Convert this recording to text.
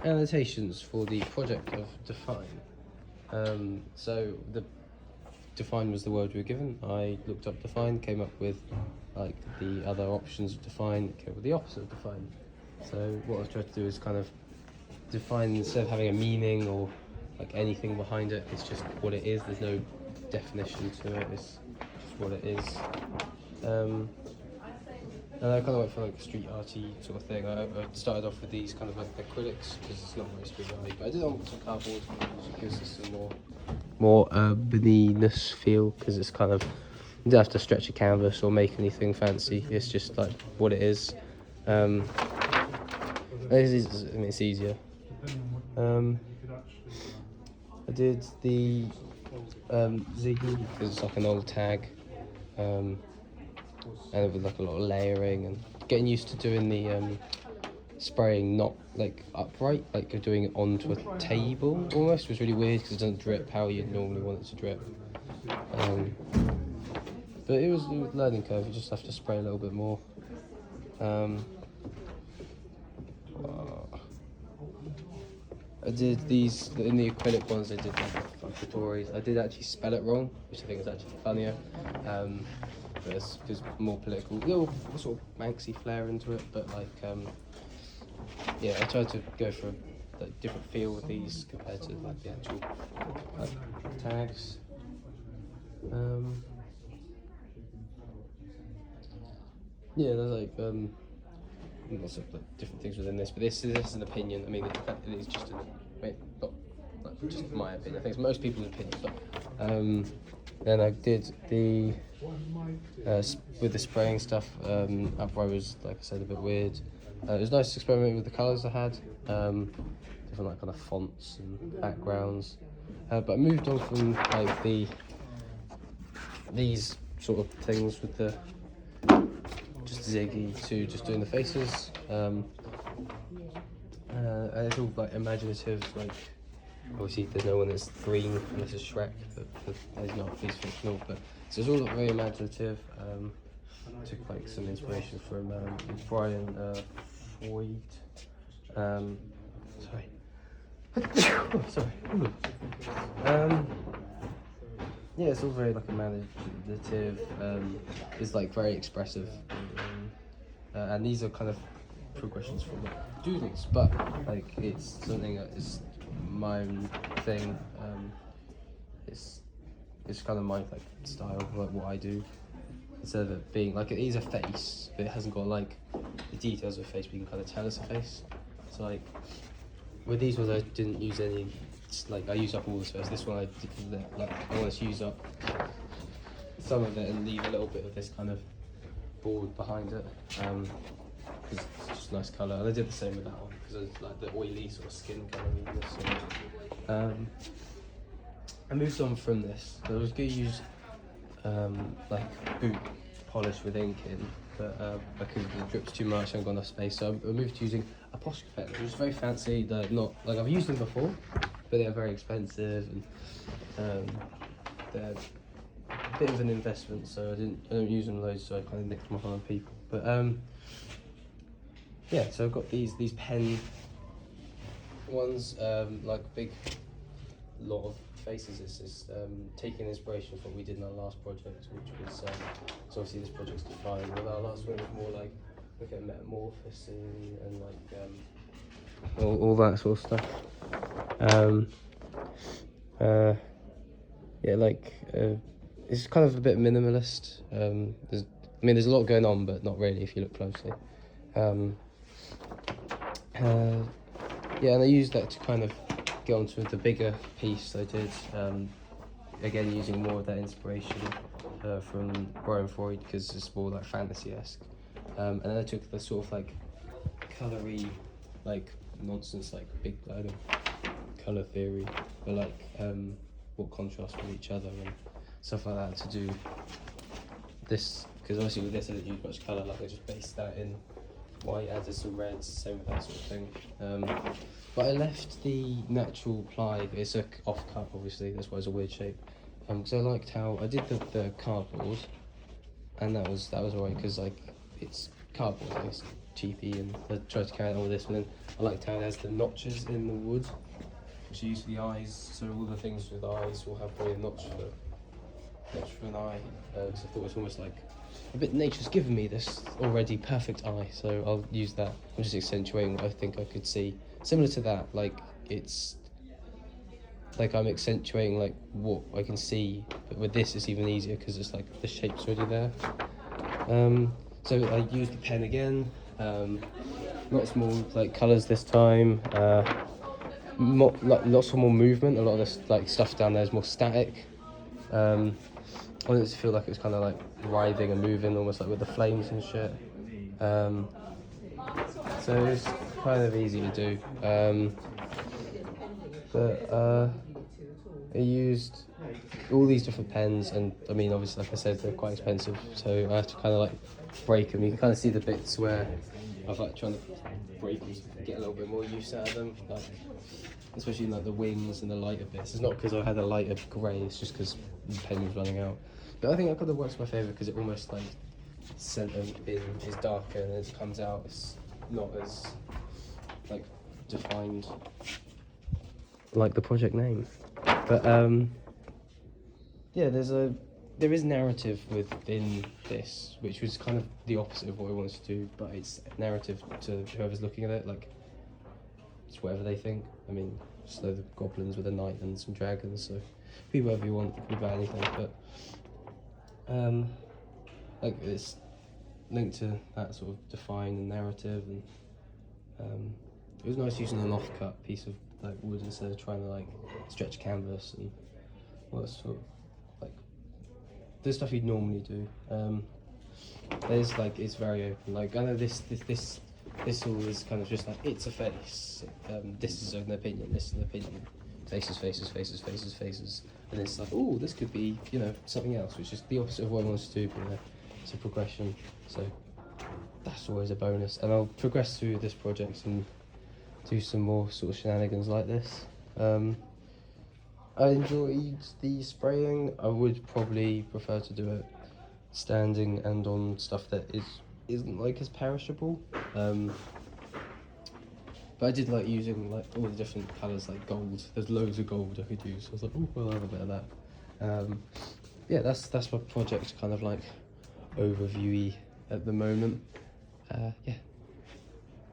annotations for the project of define. So the define was the word we were given. I looked up define, came up with like the other options of define, came up with the opposite of define. So what I was trying to do is kind of define, instead of having a meaning or like anything behind it, it's just what it is. There's no definition to it, it's just what it is. And I kind of went for like a street arty sort of thing. I started off with these kind of like acrylics because it's not very street arty, but I did it on some cardboard, which gives us some more urbanyness feel, because it's kind of, you don't have to stretch a canvas or make anything fancy. It's just like what it is. It's easier. I did the Ziggy because it's like an old tag, and with like a lot of layering and getting used to doing the spraying not like upright, like you're doing it onto a table almost, was really weird because it doesn't drip how you normally want it to drip. But it was a learning curve. You just have to spray a little bit more. I did these in the acrylic ones. I did like tutorials. I did actually spell it wrong, which I think is actually funnier. But it's more political, little sort of Banksy flair into it. But like, yeah, I tried to go for a like, different feel with these compared to like the actual like, tags. Yeah, there's like lots of like, different things within this, but this is an opinion. I mean, it is just not like, just my opinion. I think it's most people's opinion. But then I did the with the spraying stuff. Upright was, like I said, a bit weird. It was nice to experiment with the colours I had, different like kind of fonts and backgrounds. But I moved on from like these sort of things with the just Ziggy to just doing the faces. And it's all like imaginative, like obviously there's no one that's green and this is Shrek, but he's not, he's fictional, but so it's all very imaginative. Took like some inspiration from Brian Freud. Sorry. Sorry. Yeah, it's all very like imaginative. It's like very expressive, and these are kind of progressions from like doodles, but like it's something that is my own thing. It's kind of my like style, like what I do. Instead of it being like, it is a face, but it hasn't got like the details of a face, but you can kind of tell it's a face. So like with these ones, I didn't use any. Like I used up all the space. This one I did, like I wanted to use up some of it and leave a little bit of this kind of board behind it, because it's just a nice colour. And I did the same with that one because it's like the oily sort of skin colour. I moved on from this. So I was going to use like boot polish with ink in, but because it drips too much, I haven't got enough space. So I moved to using Apostrophe pen, which is very fancy. They're not like, I've used them before, but they're very expensive and they're a bit of an investment. So I don't use them loads, so I kind of nicked them off other people. But yeah, so I've got these pen ones, like big lot of faces. This is taking inspiration from what we did in our last project, which was so obviously this project's defined. With our last one, it was more like looking at metamorphosing and like all that sort of stuff. Yeah, like it's kind of a bit minimalist. There's a lot going on, but not really if you look closely. Yeah, and I used that to kind of get onto the bigger piece I did, again using more of that inspiration from Brian Freud, because it's more like fantasy-esque, and then I took the sort of like coloury like nonsense, like big load of colour theory, but like what contrasts with each other and stuff like that to do this, because obviously with this I didn't use much colour, like I just based that in white, added some reds, same with that sort of thing. But I left the natural ply, it's a off-cut obviously, that's why it's a weird shape, because I liked how I did the cardboard, and that was alright, because like it's cardboard, cheapy, and I tried to carry it on with this one. And I liked how it has the notches in the wood, which are used for the eyes. So all the things with the eyes will have probably a notch for an eye. Because I thought it's almost like a bit nature's given me this already perfect eye, so I'll use that. I'm just accentuating what I think I could see. Similar to that, like it's like I'm accentuating like what I can see, but with this it's even easier because it's like the shape's already there. So I used the pen again. Lots more like colours this time. Lots of more movement. A lot of this like stuff down there is more static. I wanted it to feel like it was kind of like writhing and moving, almost like with the flames and shit. So it's kind of easy to do. I used all these different pens, and I mean, obviously, like I said, they're quite expensive, so I have to kind of like break them. You can kind of see the bits where I've like trying to break them to get a little bit more use out of them, like, especially like the wings and the lighter bits. It's not because I had a lighter grey, it's just because the pen was running out. But I think that kind of works in my favour because it almost like centre bin is darker, and as it comes out, it's not as like defined like the project name. But yeah, there is narrative within this, which was kind of the opposite of what I wanted to do, but it's narrative to whoever's looking at it, like it's whatever they think. I mean, slow the goblins with a knight and some dragons, so be whatever you want, be about anything, but like it's linked to that sort of define the narrative, and it was nice using an off-cut piece of like wood instead of trying to like stretch canvas and all that sort of like the stuff you'd normally do. There's like it's very open. Like I know this all is kind of just like it's a face. This is an opinion. This is an opinion. Faces, faces, faces, faces, faces, and it's like, oh, this could be, you know, something else, which is the opposite of what I wanted to do. But it's a progression, so that's always a bonus. And I'll progress through this project and do some more sort of shenanigans like this. I enjoyed the spraying. I would probably prefer to do it standing and on stuff that isn't like as perishable. But I did like using like all the different colours, like gold. There's loads of gold I could use. So I was like, oh, well, I'll have a bit of that. Yeah, that's my project kind of like overviewy at the moment. Yeah.